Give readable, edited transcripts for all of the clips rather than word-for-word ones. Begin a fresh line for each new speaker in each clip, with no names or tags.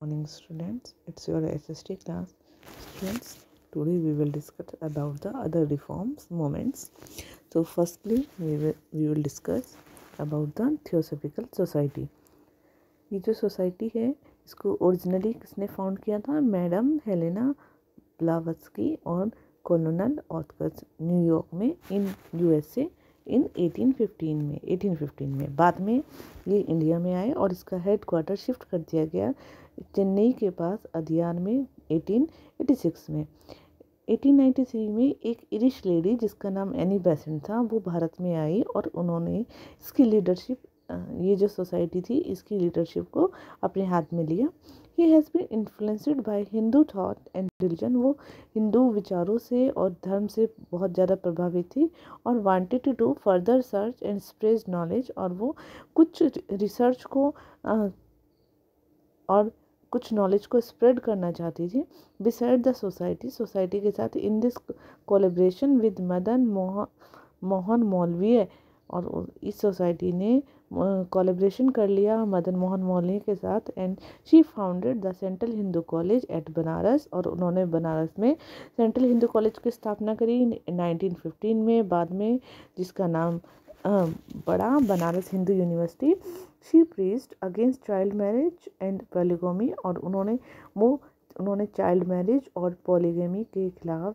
morning, students. It's your SST class. Students, today we will discuss about the other reforms movements. So, firstly, we will discuss about the Theosophical Society. ये जो society है इसको originally किसने found किया था? Madam Helena Blavatsky और colonel ऑथकर्स New York में in USA इन 1815 में। बाद में ये इंडिया में आए और इसका हेड क्वार्टर शिफ्ट कर दिया गया चेन्नई के पास अदियार में 1886 में। 1893 में एक इरिश लेडी जिसका नाम एनी बेसेंट था वो भारत में आई और उन्होंने इसकी लीडरशिप, ये जो सोसाइटी थी इसकी लीडरशिप को अपने हाथ में लिया। He has been influenced by Hindu thought and religion. वो हिंदू विचारों से और धर्म से बहुत ज़्यादा प्रभावित थी और wanted to do further search and spread knowledge. और वो कुछ रिसर्च को और कुछ नॉलेज को स्प्रेड करना चाहती थी। बिसाइड द सोसाइटी के साथ in this collaboration with Madan Mohan मौलवी, और इस सोसाइटी ने कोलेब्रेशन कर लिया मदन मोहन मौलवी के साथ। And she founded the central Hindu college eight Banaras, और उन्होंने बनारस में सेंट्रल हिंदू कॉलेज की स्थापना करी 1915 में। बाद में जिसका नाम बड़ा Banaras Hindu university. She preached against child marriage and polygamy, और उन्होंने चाइल्ड मैरिज और पॉलीगमी के खिलाफ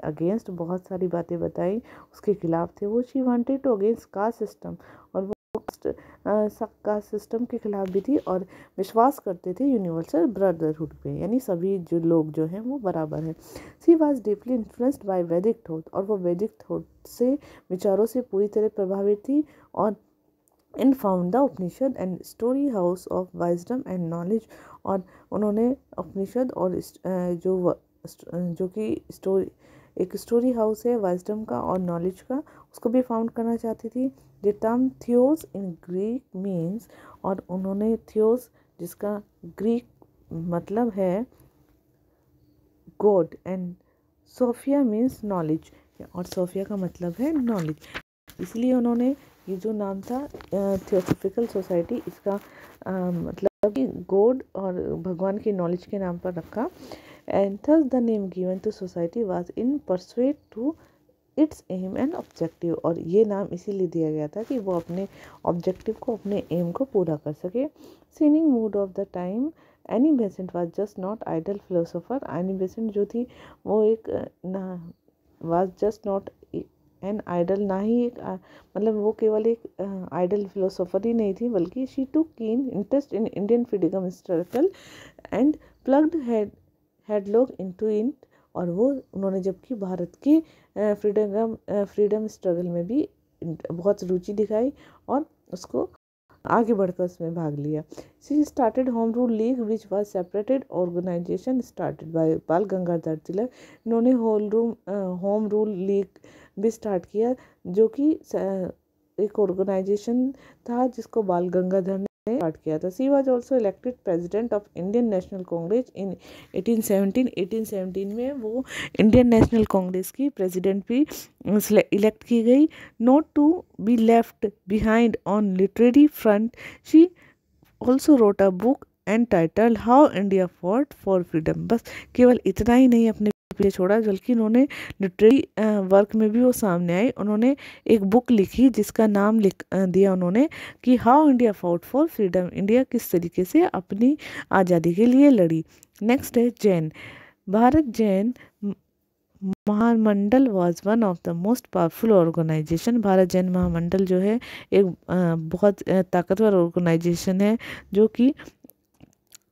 अगेंस्ट बहुत सारी बातें बताई, उसके खिलाफ थे वो। She wanted to against caste system, और वो कास्ट सिस्टम के खिलाफ भी थी और विश्वास करते थे यूनिवर्सल ब्रदरहुड पे, यानी सभी जो लोग जो हैं वो बराबर हैं। She was deeply influenced by वैदिक थॉट, और वो वैदिक थॉट से विचारों से पूरी तरह प्रभावित थी। और in found the Upanishad and storehouse of wisdom and knowledge, और उन्होंने उपनिषद और जो कि एक स्टोरी हाउस है वाइजडम का और नॉलेज का, उसको भी फाउंड करना चाहती थी। The term theos in Greek means, और उन्होंने थियोस जिसका ग्रीक मतलब है god and Sophia means knowledge, और सोफिया का मतलब है नॉलेज, इसलिए उन्होंने ये जो नाम था थियोसॉफिकल सोसाइटी, इसका मतलब कि गॉड और भगवान की नॉलेज के नाम पर रखा। And thus the name given to society was in pursuit to its aim and objective, और ये नाम इसीलिए दिया गया था कि वो अपने ऑब्जेक्टिव को, अपने एम को पूरा कर सके। Sensing mood of the time, Annie Besant was just not idle philosopher. Annie Besant जो थी वो एक was just not an idle, ना ही एक मतलब वो केवल एक आइडल फिलोसोफर ही नहीं थी, बल्कि she took keen interest in Indian freedom struggle and plunged headlong into it, और वो उन्होंने जबकि भारत की फ्रीडम स्ट्रगल में भी बहुत रुचि दिखाई और उसको आगे बढ़कर उसमें भाग लिया। She started home rule league which was separated organisation started by Bal Gangadhar Tilak. इन्होंने होम रूल लीग भी स्टार्ट किया, जो कि एक ऑर्गेनाइजेशन था जिसको बाल गंगाधर स्टार्ट किया था। She was also elected president of Indian National Congress in 1817 में वो इंडियन नेशनल कांग्रेस की प्रेसिडेंट भी इलेक्ट की गई। Not to be left behind on literary front, she also wrote a book and title how India fought for freedom. बस केवल इतना ही नहीं अपने पीछे छोड़ा, बल्कि उन्होंने लिटरेरी वर्क में भी वो सामने आई। उन्होंने एक बुक लिखी जिसका नाम लिख दिया उन्होंने कि how India fought for freedom, India किस तरीके से अपनी आज़ादी के लिए लड़ी। नेक्स्ट है Jain. Bharat Jain Mahamandal was one of the most powerful organization. Bharat Jain Mahamandal जो है एक बहुत ताकतवर ऑर्गेनाइजेशन है, जो कि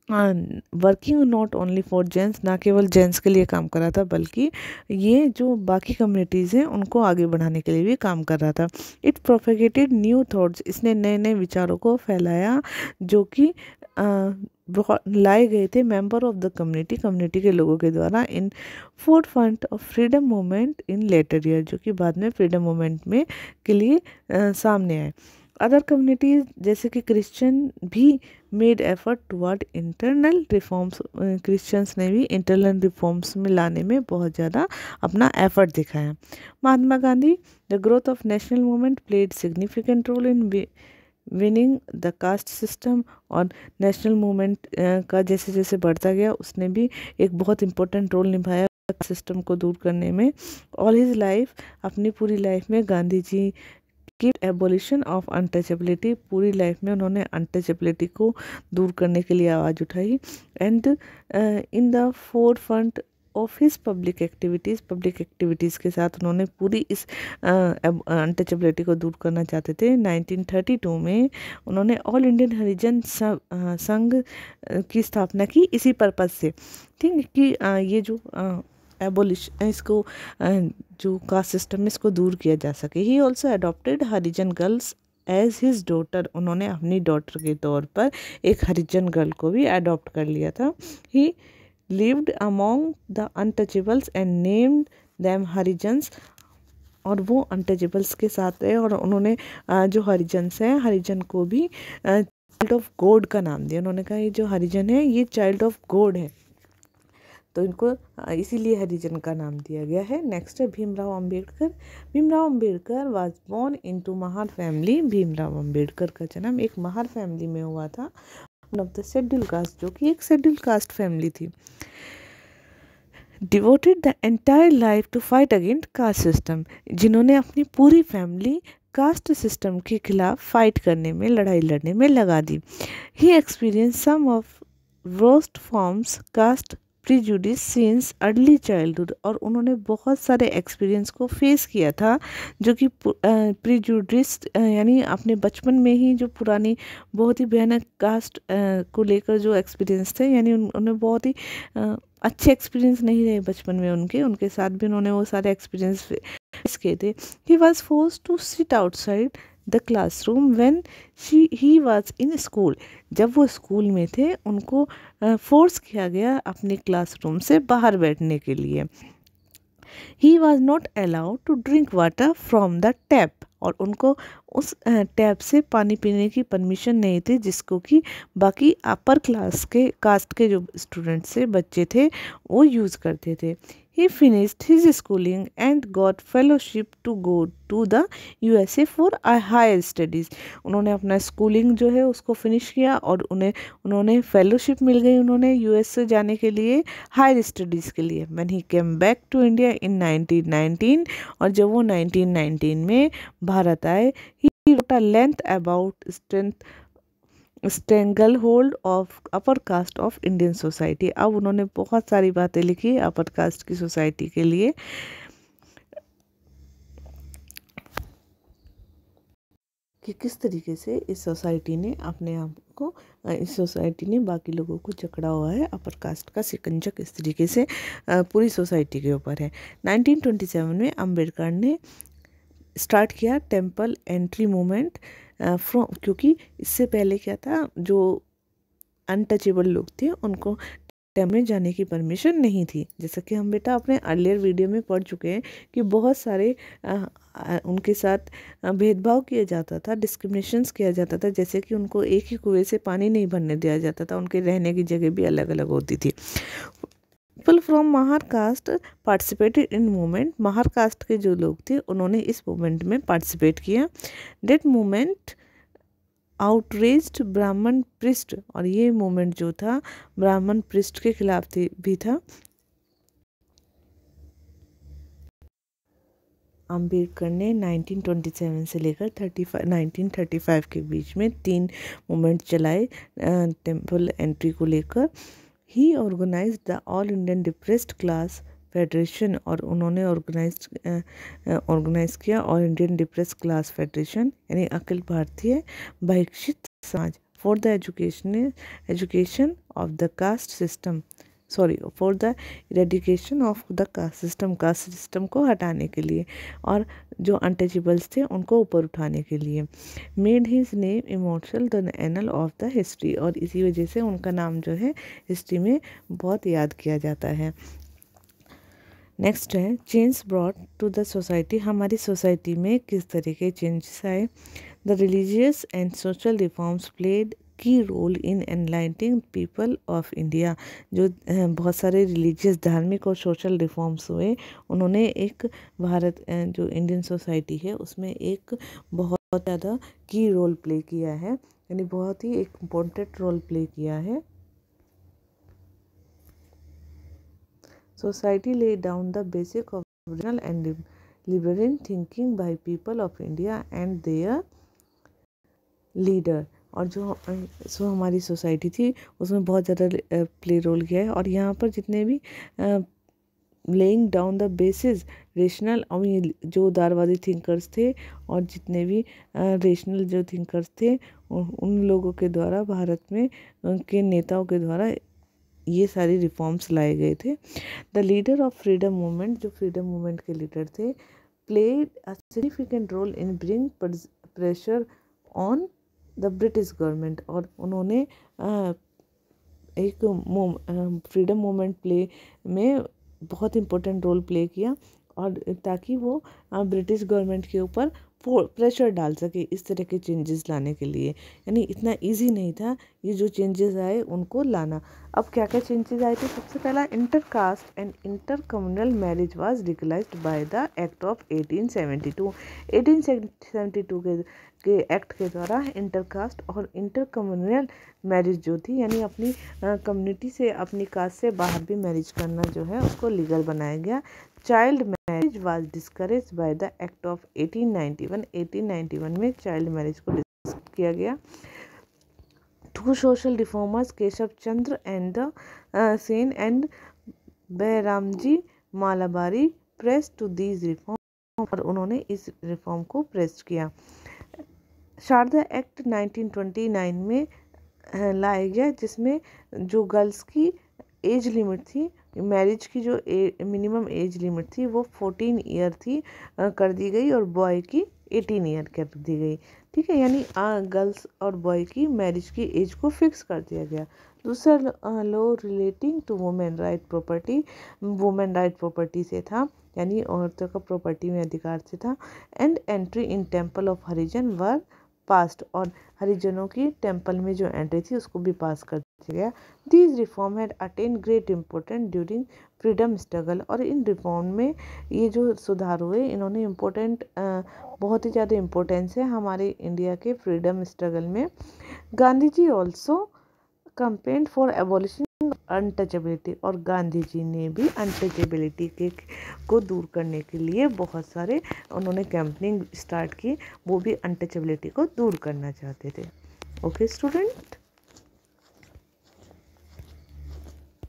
working not only for gents, ना केवल जेंट्स के लिए काम कर रहा था, बल्कि ये जो बाकी कम्युनिटीज़ हैं उनको आगे बढ़ाने के लिए भी काम कर रहा था। इट प्रोपेगेटेड न्यू थॉट्स, इसने नए नए विचारों को फैलाया जो कि लाए गए थे मेंबर ऑफ द कम्युनिटी के लोगों के द्वारा in fourth front of freedom movement in later year, जो कि बाद में फ्रीडम मूवमेंट में के लिए सामने आए। अदर कम्युनिटीज़ जैसे कि क्रिश्चियन भी made effort toward internal reforms, Christians ने भी इंटरनल रिफॉर्म्स में लाने में बहुत ज़्यादा अपना एफर्ट दिखाया। Mahatma Gandhi, the growth of national movement played significant role in winning the caste system और नेशनल मूवमेंट का जैसे जैसे बढ़ता गया, उसने भी एक बहुत इम्पोर्टेंट रोल निभाया सिस्टम को दूर करने में। ऑल हिज लाइफ, अपनी पूरी लाइफ में गांधी जी की एबोलिशन ऑफ अनटचेबिलिटी, पूरी लाइफ में उन्होंने अनटचेबिलिटी को दूर करने के लिए आवाज़ उठाई। And in the four front of his public activities के साथ उन्होंने पूरी इस अनटचेबिलिटी को दूर करना चाहते थे। 1932 में उन्होंने ऑल इंडियन हरिजन संघ की स्थापना की इसी पर्पज़ से, ठीक है, कि ये जो एबोलिशन, इसको जो कास्ट सिस्टम में इसको दूर किया जा सके। He also adopted Harijan girls as his daughter, उन्होंने अपनी डॉटर के तौर पर एक हरिजन गर्ल को भी अडॉप्ट कर लिया था। ही lived among the untouchables and named them Harijans, और वो अनटचेबल्स के साथ रहे और उन्होंने जो हरिजन्स हैं, हरिजन को भी चाइल्ड ऑफ गॉड का नाम दिया। उन्होंने कहा ये जो हरिजन है ये चाइल्ड ऑफ गॉड है, तो इनको इसीलिए हरिजन का नाम दिया गया है। नेक्स्ट है Bhimrao Ambedkar. Bhimrao Ambedkar was born into Mahar family. Bhimrao Ambedkar का जन्म एक महार फैमिली में हुआ था, one of the schedule caste, जो कि एक शेड्यूल कास्ट फैमिली थी। Devoted the entire life to fight against caste system, जिन्होंने अपनी पूरी फैमिली कास्ट सिस्टम के खिलाफ फाइट करने में, लड़ाई लड़ने में लगा दी। He experience some of worst forms caste prejudice since early childhood, और उन्होंने बहुत सारे एक्सपीरियंस को फेस किया था जो कि प्रीजुडिस यानी अपने बचपन में ही जो पुरानी बहुत ही भयानक कास्ट को लेकर जो एक्सपीरियंस थे, यानी उन्हें बहुत ही अच्छे एक्सपीरियंस नहीं रहे बचपन में उनके साथ भी उन्होंने वो सारे एक्सपीरियंस फेस किए थे। He was forced to sit outside the classroom when he was in school, जब वो स्कूल में थे उनको फोर्स किया गया अपने क्लासरूम से बाहर बैठने के लिए। He was not allowed to drink water from the tap, और उनको उस टैप से पानी पीने की परमिशन नहीं थी जिसको कि बाकी अपर क्लास के कास्ट के जो स्टूडेंट्स थे, बच्चे थे, वो यूज़ करते थे। He finished his schooling and got fellowship to go to the USA for higher studies. उन्होंने अपना स्कूलिंग जो है उसको फिनिश किया और उन्होंने फेलोशिप मिल गई उन्होंने यूएस से जाने के लिए हायर स्टडीज़ के लिए। When he came back to India in 1919, और जब वो 1919 में भारत आए, he wrote a length about strangle hold of upper caste of Indian society. अब उन्होंने बहुत सारी बातें लिखी अपर कास्ट की सोसाइटी के लिए, कि किस तरीके से इस सोसाइटी ने अपने आप को, इस सोसाइटी ने बाकी लोगों को जकड़ा हुआ है। अपर कास्ट का सिकंजा किस तरीके से पूरी सोसाइटी के ऊपर है। 1927 में अम्बेडकर ने स्टार्ट किया टेम्पल एंट्री मूवमेंट फ्रॉम, क्योंकि इससे पहले क्या था, जो अनटचेबल लोग थे उनको टेम्पल में जाने की परमिशन नहीं थी। जैसा कि हम बेटा अपने अर्लियर वीडियो में पढ़ चुके हैं कि बहुत सारे उनके साथ भेदभाव किया जाता था, डिस्क्रिमिनेशंस किया जाता था, जैसे कि उनको एक ही कुएं से पानी नहीं भरने दिया जाता था, उनके रहने की जगह भी अलग अलग होती थी। People from Mahar caste participated in movement, Mahar caste के जो लोग थे उन्होंने इस मूवमेंट में पार्टिसिपेट किया। डेट मूवमेंट आउटरेज्ड ब्राह्मण प्रिस्ट, और ये मूवमेंट जो था ब्राह्मण प्रिस्ट के खिलाफ भी था। अम्बेडकर ने 1927 से लेकर 1935 के बीच में 3 मूवमेंट चलाए टेम्पल एंट्री को लेकर। He organized the all Indian depressed class federation, और उन्होंने ऑर्गेनाइज किया all Indian depressed class federation, यानी Akhil Bharatiya Bahishkrit Samaj, for the education of the caste system, for the eradication of the caste system को हटाने के लिए और जो अनटचेबल्स थे उनको ऊपर उठाने के लिए। Made his name immortal the anal of the history, और इसी वजह से उनका नाम जो है हिस्ट्री में बहुत याद किया जाता है। नेक्स्ट है change brought to the society, हमारी सोसाइटी में किस तरह के चेंजेस आए। The religious and social reforms played key role in enlightening people of India, जो बहुत सारे रिलीजियस, धार्मिक और सोशल रिफॉर्म्स हुए, उन्होंने एक भारत जो इंडियन सोसाइटी है उसमें एक बहुत बहुत ज़्यादा की रोल प्ले किया है, यानी बहुत ही एक इम्पोर्टेंट रोल प्ले किया है। Society lay down the basic of original and liberal thinking by people of India and there leader. और जो हमारी सोसाइटी थी उसमें बहुत ज़्यादा प्ले रोल किया है। और यहाँ पर जितने भी laying down the basis rational, जो उदारवादी थिंकर्स थे और जितने भी रेशनल जो थिंकर्स थे उन लोगों के द्वारा, भारत में उनके नेताओं के द्वारा ये सारी रिफॉर्म्स लाए गए थे। The leader of freedom movement, जो फ्रीडम मूवमेंट के लीडर थे, played a significant role in bring pressure on the British government. और उन्होंने एक फ्रीडम मूवमेंट प्ले में बहुत इम्पोर्टेंट रोल प्ले किया, और ताकि वो ब्रिटिश गवर्नमेंट के ऊपर प्रेशर डाल सके इस तरह के चेंजेस लाने के लिए। यानी इतना इजी नहीं था ये जो चेंजेस आए उनको लाना। अब क्या क्या चेंजेस आए थे? सबसे पहला, intercaste and inter communal marriage was legalised bye the act of 1872। 1872 के एक्ट के द्वारा इंटरकास्ट और इंटर कम्युनल मैरिज जो थी, यानी अपनी कम्युनिटी से, अपनी कास्ट से बाहर भी मैरिज करना जो है उसको लीगल बनाया गया। Child marriage was discouraged by the act of 1891। 1891 में चाइल्ड मैरिज को डिस्करेज किया गया। Two social reformers, Keshav Chandra and Sen and Behramji Malabari, press to these reform, और उन्होंने इस रिफॉर्म को प्रेस किया। शारदा एक्ट 1929 में लाया गया, जिसमें जो गर्ल्स की एज लिमिट थी, मैरिज की जो मिनिमम एज लिमिट थी वो 14 ईयर थी, कर दी गई, और बॉय की 18 ईयर कर दी गई। ठीक है, यानी गर्ल्स और बॉय की मैरिज की एज को फिक्स कर दिया गया। दूसरा law relating to women right property, women right property से था, यानी औरतों का प्रॉपर्टी में अधिकार से था। And entry in temple of Harijan were past, और हरिजनों की टेम्पल में जो एंट्री थी उसको भी पास कर दिया गया। These reform had attain great important during freedom struggle, और इन रिफॉर्म में ये जो सुधार हुए इन्होंने बहुत ही ज़्यादा इम्पोर्टेंस है हमारे इंडिया के फ्रीडम स्ट्रगल में। Gandhi ji also campaigned for abolition untouchability, और गांधी जी ने भी अनटचेबिलिटी को दूर करने के लिए बहुत सारे उन्होंने कैंपेनिंग स्टार्ट की, वो भी अनटचेबिलिटी को दूर करना चाहते थे। Okay student.